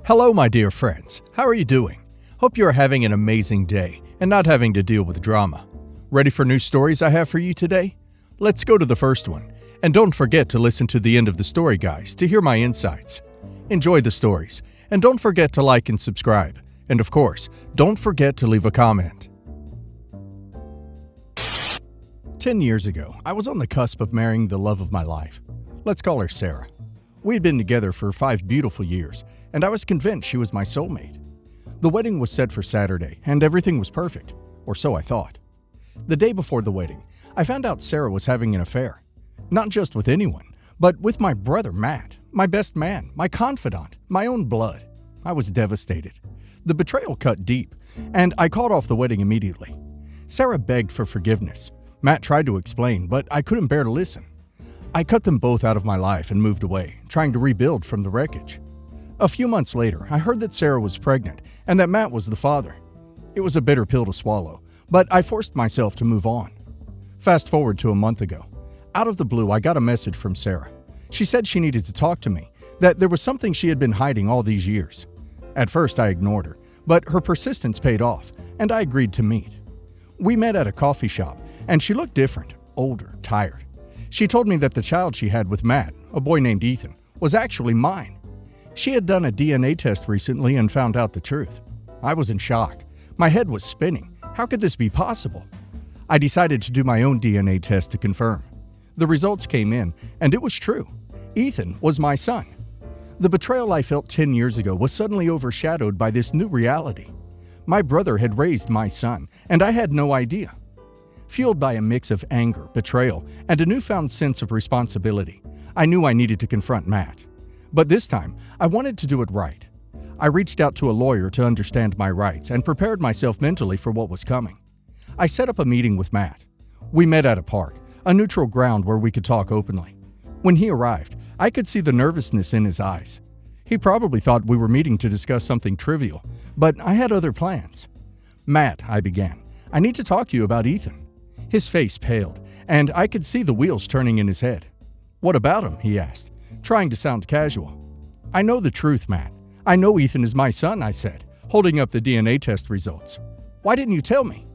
Hello, my dear friends. How are you doing? Hope you are having an amazing day and not having to deal with drama. Ready for new stories I have for you today? Let's go to the first one. And don't forget to listen to the end of the story, guys, to hear my insights. Enjoy the stories. And don't forget to like and subscribe. And of course, don't forget to leave a comment. 10 years ago, I was on the cusp of marrying the love of my life. Let's call her Sarah. We had been together for 5 beautiful years, and I was convinced she was my soulmate. The wedding was set for Saturday, and everything was perfect, or so I thought. The day before the wedding, I found out Sarah was having an affair. Not just with anyone, but with my brother Matt, my best man, my confidant, my own blood. I was devastated. The betrayal cut deep, and I called off the wedding immediately. Sarah begged for forgiveness. Matt tried to explain, but I couldn't bear to listen. I cut them both out of my life and moved away, trying to rebuild from the wreckage. A few months later, I heard that Sarah was pregnant and that Matt was the father. It was a bitter pill to swallow, but I forced myself to move on. Fast forward to a month ago. Out of the blue, I got a message from Sarah. She said she needed to talk to me, that there was something she had been hiding all these years. At first, I ignored her, but her persistence paid off, and I agreed to meet. We met at a coffee shop, and she looked different, older, tired. She told me that the child she had with Matt, a boy named Ethan, was actually mine. She had done a DNA test recently and found out the truth. I was in shock. My head was spinning. How could this be possible? I decided to do my own DNA test to confirm. The results came in, and it was true. Ethan was my son. The betrayal I felt 10 years ago was suddenly overshadowed by this new reality. My brother had raised my son, and I had no idea. Fueled by a mix of anger, betrayal, and a newfound sense of responsibility, I knew I needed to confront Matt. But this time, I wanted to do it right. I reached out to a lawyer to understand my rights and prepared myself mentally for what was coming. I set up a meeting with Matt. We met at a park, a neutral ground where we could talk openly. When he arrived, I could see the nervousness in his eyes. He probably thought we were meeting to discuss something trivial, but I had other plans. "Matt," I began, "I need to talk to you about Ethan." His face paled, and I could see the wheels turning in his head. "What about him?" he asked, trying to sound casual. "I know the truth, Matt. I know Ethan is my son," I said, holding up the DNA test results. "Why didn't you tell me?"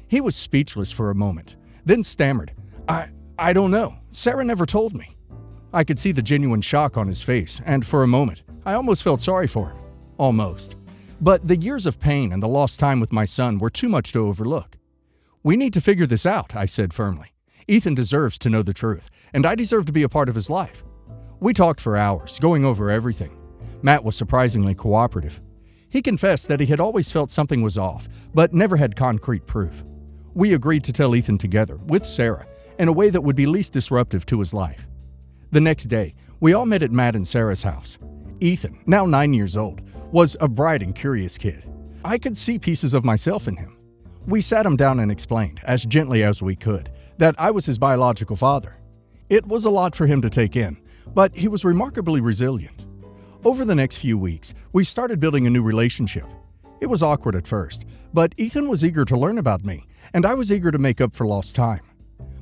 He was speechless for a moment, then stammered, I don't know. Sarah never told me." I could see the genuine shock on his face, and for a moment, I almost felt sorry for him. Almost. But the years of pain and the lost time with my son were too much to overlook. "We need to figure this out," I said firmly. "Ethan deserves to know the truth, and I deserve to be a part of his life." We talked for hours, going over everything. Matt was surprisingly cooperative. He confessed that he had always felt something was off, but never had concrete proof. We agreed to tell Ethan together, with Sarah, in a way that would be least disruptive to his life. The next day, we all met at Matt and Sarah's house. Ethan, now 9 years old, was a bright and curious kid. I could see pieces of myself in him. We sat him down and explained, as gently as we could, that I was his biological father. It was a lot for him to take in, but he was remarkably resilient. Over the next few weeks, we started building a new relationship. It was awkward at first, but Ethan was eager to learn about me, and I was eager to make up for lost time.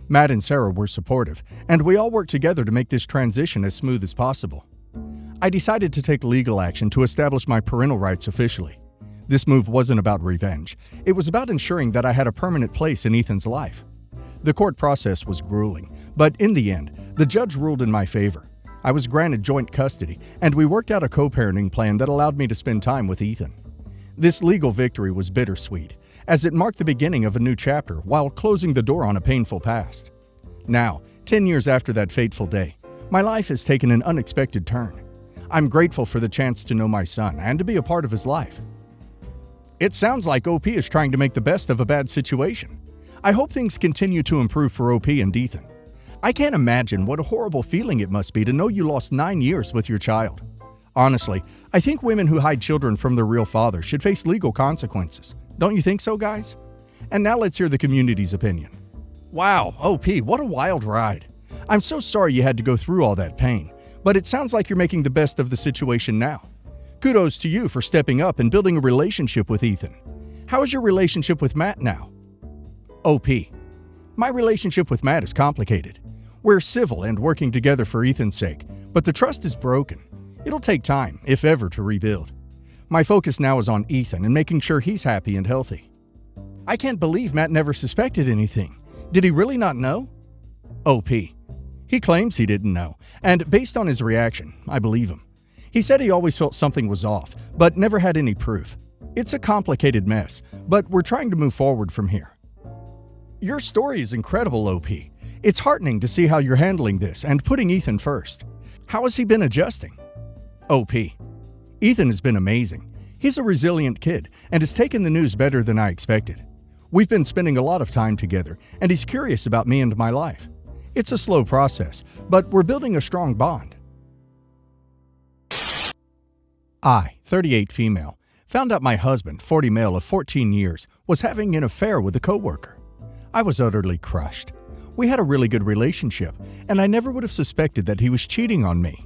Matt and Sarah were supportive, and we all worked together to make this transition as smooth as possible. I decided to take legal action to establish my parental rights officially. This move wasn't about revenge. It was about ensuring that I had a permanent place in Ethan's life. The court process was grueling, but in the end, the judge ruled in my favor. I was granted joint custody, and we worked out a co-parenting plan that allowed me to spend time with Ethan. This legal victory was bittersweet, as it marked the beginning of a new chapter while closing the door on a painful past. Now, 10 years after that fateful day, my life has taken an unexpected turn. I'm grateful for the chance to know my son and to be a part of his life. It sounds like OP is trying to make the best of a bad situation. I hope things continue to improve for OP and Ethan. I can't imagine what a horrible feeling it must be to know you lost 9 years with your child. Honestly, I think women who hide children from their real father should face legal consequences. Don't you think so, guys? And now let's hear the community's opinion. Wow, OP, what a wild ride. I'm so sorry you had to go through all that pain, but it sounds like you're making the best of the situation now. Kudos to you for stepping up and building a relationship with Ethan. How is your relationship with Matt now? OP. My relationship with Matt is complicated. We're civil and working together for Ethan's sake, but the trust is broken. It'll take time, if ever, to rebuild. My focus now is on Ethan and making sure he's happy and healthy. I can't believe Matt never suspected anything. Did he really not know? OP. He claims he didn't know, and based on his reaction, I believe him. He said he always felt something was off, but never had any proof. It's a complicated mess, but we're trying to move forward from here. Your story is incredible, OP. It's heartening to see how you're handling this and putting Ethan first. How has he been adjusting? OP. Ethan has been amazing. He's a resilient kid and has taken the news better than I expected. We've been spending a lot of time together, and he's curious about me and my life. It's a slow process, but we're building a strong bond. I, 38 female, found out my husband, 40 male of 14 years, was having an affair with a coworker. I was utterly crushed. We had a really good relationship, and I never would have suspected that he was cheating on me.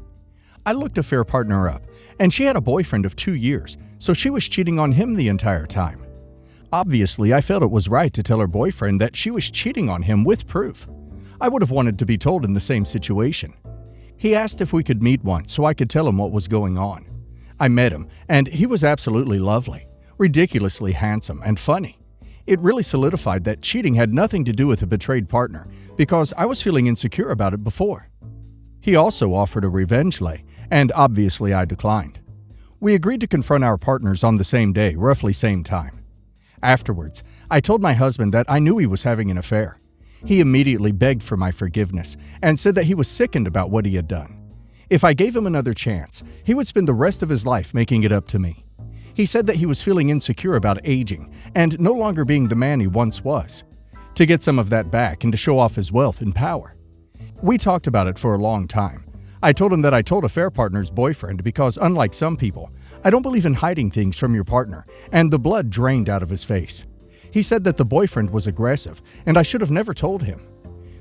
I looked affair partner up, and she had a boyfriend of 2 years, so she was cheating on him the entire time. Obviously, I felt it was right to tell her boyfriend that she was cheating on him with proof. I would have wanted to be told in the same situation. He asked if we could meet once so I could tell him what was going on. I met him, and he was absolutely lovely, ridiculously handsome, and funny. It really solidified that cheating had nothing to do with a betrayed partner, because I was feeling insecure about it before. He also offered a revenge lay, and obviously I declined. We agreed to confront our partners on the same day, roughly same time. Afterwards, I told my husband that I knew he was having an affair. He immediately begged for my forgiveness and said that he was sickened about what he had done. If I gave him another chance, he would spend the rest of his life making it up to me. He said that he was feeling insecure about aging and no longer being the man he once was, to get some of that back and to show off his wealth and power. We talked about it for a long time. I told him that I told affair partner's boyfriend because, unlike some people, I don't believe in hiding things from your partner, and the blood drained out of his face. He said that the boyfriend was aggressive, and I should have never told him.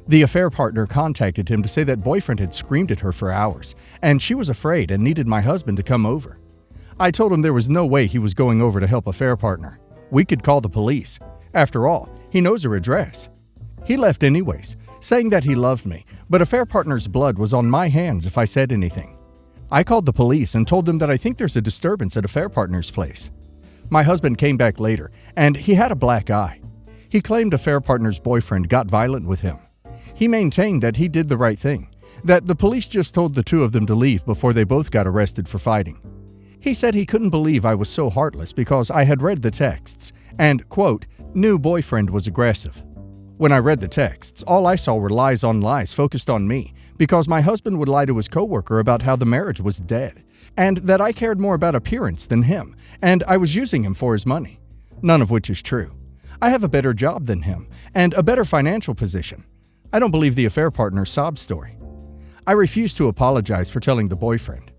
The affair partner contacted him to say that boyfriend had screamed at her for hours, and she was afraid and needed my husband to come over. I told him there was no way he was going over to help affair partner. We could call the police. After all, he knows her address. He left anyways, saying that he loved me, but affair partner's blood was on my hands if I said anything. I called the police and told them that I think there's a disturbance at affair partner's place. My husband came back later, and he had a black eye. He claimed affair partner's boyfriend got violent with him. He maintained that he did the right thing, that the police just told the two of them to leave before they both got arrested for fighting. He said he couldn't believe I was so heartless because I had read the texts and, quote, knew boyfriend was aggressive. When I read the texts, all I saw were lies on lies focused on me because my husband would lie to his coworker about how the marriage was dead, and that I cared more about appearance than him, and I was using him for his money. None of which is true. I have a better job than him, and a better financial position. I don't believe the affair partner's sob story. I refuse to apologize for telling the boyfriend.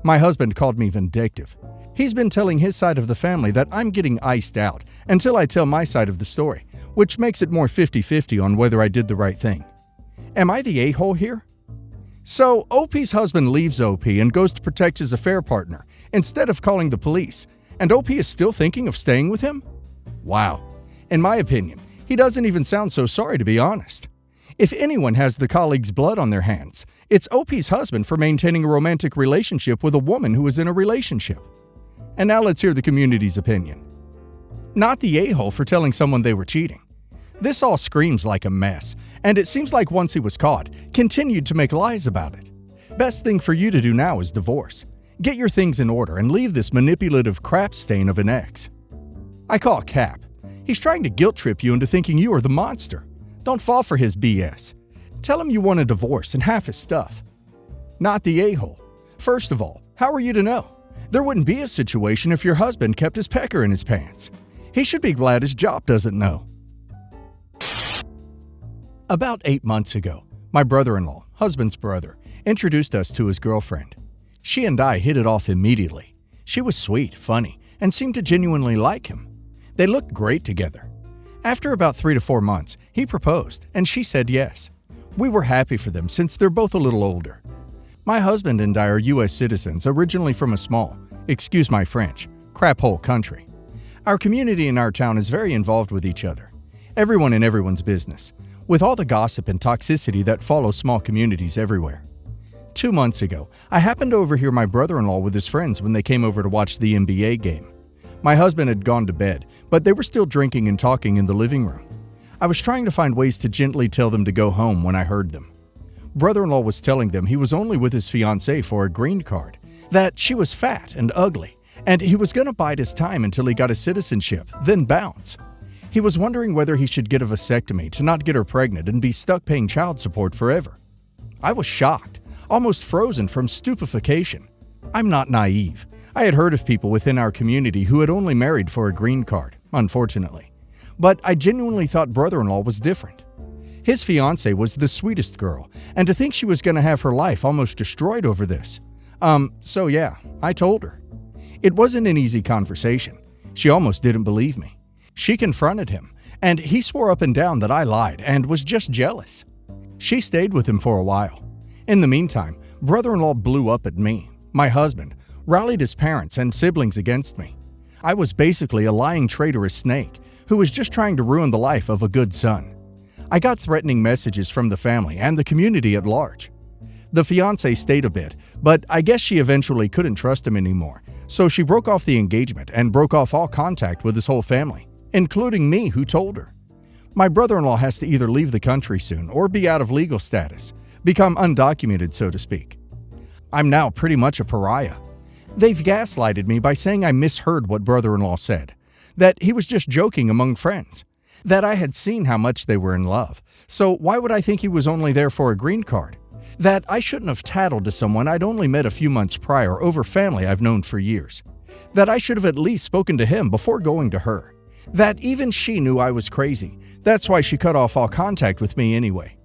My husband called me vindictive. He's been telling his side of the family that I'm getting iced out until I tell my side of the story, which makes it more 50-50 on whether I did the right thing. Am I the a-hole here? So, OP's husband leaves OP and goes to protect his affair partner instead of calling the police, and OP is still thinking of staying with him? Wow. In my opinion, he doesn't even sound so sorry, to be honest. If anyone has the colleague's blood on their hands, it's OP's husband for maintaining a romantic relationship with a woman who is in a relationship. And now let's hear the community's opinion. Not the a-hole for telling someone they were cheating. This all screams like a mess, and it seems like once he was caught, continued to make lies about it. Best thing for you to do now is divorce. Get your things in order and leave this manipulative crap stain of an ex. I call Cap. He's trying to guilt trip you into thinking you are the monster. Don't fall for his BS. Tell him you want a divorce and half his stuff. Not the a-hole. First of all, how are you to know? There wouldn't be a situation if your husband kept his pecker in his pants. He should be glad his job doesn't know. About 8 months ago, my brother-in-law, husband's brother, introduced us to his girlfriend. She and I hit it off immediately. She was sweet, funny, and seemed to genuinely like him. They looked great together. After about 3 to 4 months, he proposed, and she said yes. We were happy for them since they're both a little older. My husband and I are U.S. citizens originally from a small, excuse my French, crap-hole country. Our community in our town is very involved with each other. Everyone in everyone's business, with all the gossip and toxicity that follows small communities everywhere. 2 months ago, I happened to overhear my brother-in-law with his friends when they came over to watch the NBA game. My husband had gone to bed, but they were still drinking and talking in the living room. I was trying to find ways to gently tell them to go home when I heard them. Brother-in-law was telling them he was only with his fiance for a green card, that she was fat and ugly, and he was going to bide his time until he got his citizenship, then bounce. He was wondering whether he should get a vasectomy to not get her pregnant and be stuck paying child support forever. I was shocked, almost frozen from stupefaction. I'm not naive. I had heard of people within our community who had only married for a green card, unfortunately. But I genuinely thought brother-in-law was different. His fiancée was the sweetest girl, and to think she was going to have her life almost destroyed over this. So yeah, I told her. It wasn't an easy conversation. She almost didn't believe me. She confronted him, and he swore up and down that I lied and was just jealous. She stayed with him for a while. In the meantime, brother-in-law blew up at me, my husband, rallied his parents and siblings against me. I was basically a lying traitorous snake who was just trying to ruin the life of a good son. I got threatening messages from the family and the community at large. The fiancée stayed a bit, but I guess she eventually couldn't trust him anymore, so she broke off the engagement and broke off all contact with his whole family, including me who told her. My brother-in-law has to either leave the country soon or be out of legal status, become undocumented so to speak. I'm now pretty much a pariah. They've gaslighted me by saying I misheard what brother-in-law said, that he was just joking among friends, that I had seen how much they were in love, so why would I think he was only there for a green card, that I shouldn't have tattled to someone I'd only met a few months prior over family I've known for years, that I should have at least spoken to him before going to her, that even she knew I was crazy, that's why she cut off all contact with me anyway.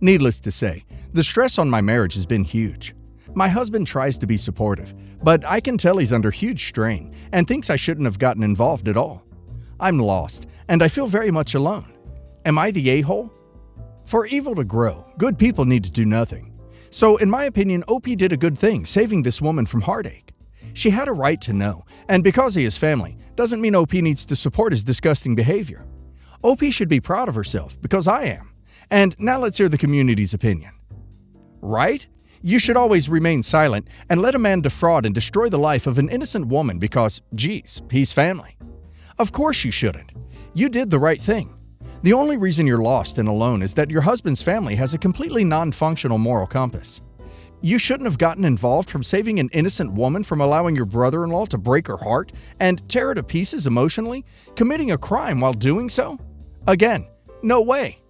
Needless to say, the stress on my marriage has been huge. My husband tries to be supportive, but I can tell he's under huge strain and thinks I shouldn't have gotten involved at all. I'm lost, and I feel very much alone. Am I the a-hole? For evil to grow, good people need to do nothing. So, in my opinion, OP did a good thing saving this woman from heartache. She had a right to know, and because he is family, doesn't mean OP needs to support his disgusting behavior. OP should be proud of herself, because I am. And now let's hear the community's opinion. Right? You should always remain silent and let a man defraud and destroy the life of an innocent woman because, geez, he's family. Of course you shouldn't. You did the right thing. The only reason you're lost and alone is that your husband's family has a completely non-functional moral compass. You shouldn't have gotten involved from saving an innocent woman from allowing your brother-in-law to break her heart and tear her to pieces emotionally, committing a crime while doing so? Again, no way.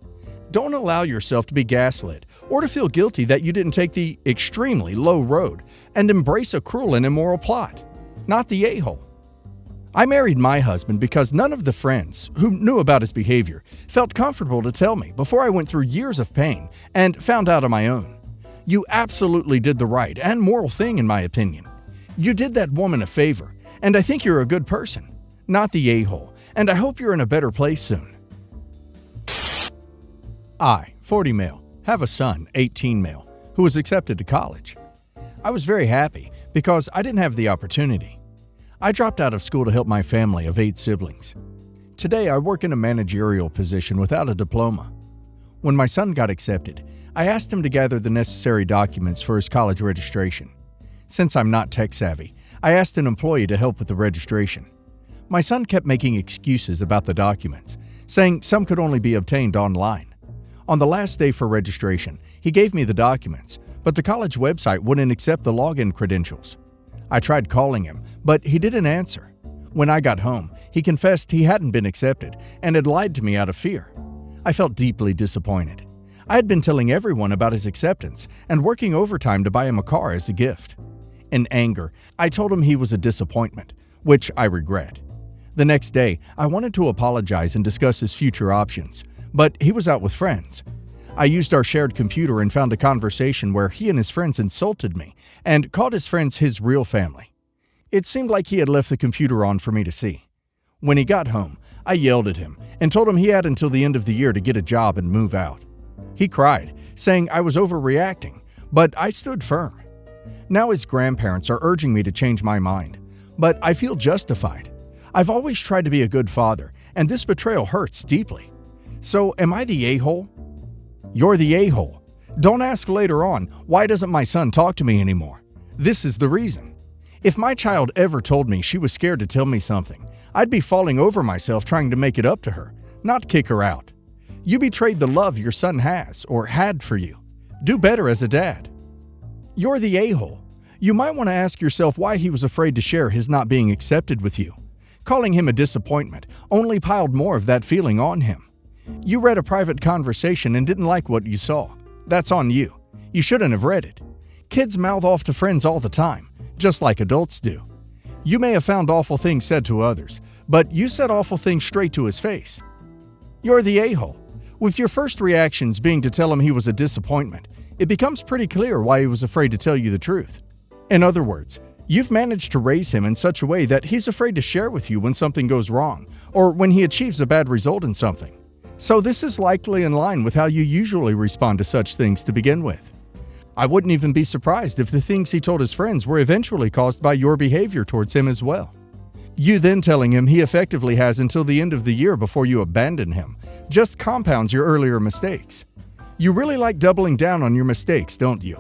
Don't allow yourself to be gaslit or to feel guilty that you didn't take the extremely low road and embrace a cruel and immoral plot. Not the a-hole. I married my husband because none of the friends who knew about his behavior felt comfortable to tell me before I went through years of pain and found out on my own. You absolutely did the right and moral thing in my opinion. You did that woman a favor, and I think you're a good person, not the a-hole, and I hope you're in a better place soon. I, 40 male, have a son, 18 male, who was accepted to college. I was very happy because I didn't have the opportunity. I dropped out of school to help my family of 8 siblings. Today, I work in a managerial position without a diploma. When my son got accepted, I asked him to gather the necessary documents for his college registration. Since I'm not tech-savvy, I asked an employee to help with the registration. My son kept making excuses about the documents, saying some could only be obtained online. On the last day for registration, he gave me the documents, but the college website wouldn't accept the login credentials. I tried calling him, but he didn't answer. When I got home, he confessed he hadn't been accepted and had lied to me out of fear. I felt deeply disappointed. I had been telling everyone about his acceptance and working overtime to buy him a car as a gift. In anger, I told him he was a disappointment, which I regret. The next day, I wanted to apologize and discuss his future options, but he was out with friends. I used our shared computer and found a conversation where he and his friends insulted me and called his friends his real family. It seemed like he had left the computer on for me to see. When he got home, I yelled at him and told him he had until the end of the year to get a job and move out. He cried, saying I was overreacting, but I stood firm. Now his grandparents are urging me to change my mind, but I feel justified. I've always tried to be a good father, and this betrayal hurts deeply. So am I the a-hole? You're the a-hole. Don't ask later on, why doesn't my son talk to me anymore? This is the reason. If my child ever told me she was scared to tell me something, I'd be falling over myself trying to make it up to her, not kick her out. You betrayed the love your son has or had for you. Do better as a dad. You're the a-hole. You might want to ask yourself why he was afraid to share his not being accepted with you. Calling him a disappointment only piled more of that feeling on him. You read a private conversation and didn't like what you saw. That's on you. You shouldn't have read it. Kids mouth off to friends all the time, just like adults do. You may have found awful things said to others, but you said awful things straight to his face. You're the a-hole. With your first reactions being to tell him he was a disappointment, it becomes pretty clear why he was afraid to tell you the truth. In other words, you've managed to raise him in such a way that he's afraid to share with you when something goes wrong or when he achieves a bad result in something. So this is likely in line with how you usually respond to such things to begin with. I wouldn't even be surprised if the things he told his friends were eventually caused by your behavior towards him as well. You then telling him he effectively has until the end of the year before you abandon him just compounds your earlier mistakes. You really like doubling down on your mistakes, don't you?